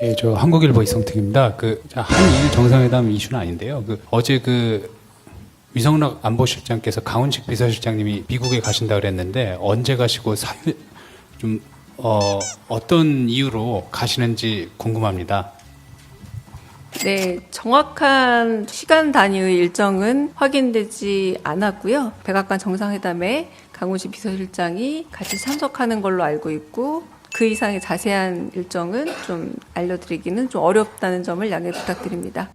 예, 저 한국일보 이성택입니다. 한일 정상회담 이슈는 아닌데요. 어제 위성락 안보실장께서 강훈식 비서실장님이 미국에 가신다 그랬는데 언제 가시고 어떤 이유로 가시는지 궁금합니다. 네, 정확한 시간 단위의 일정은 확인되지 않았고요. 백악관 정상회담에 강훈식 비서실장이 같이 참석하는 걸로 알고 있고, 그 이상의 자세한 일정은 좀 알려드리기는 좀 어렵다는 점을 양해 부탁드립니다.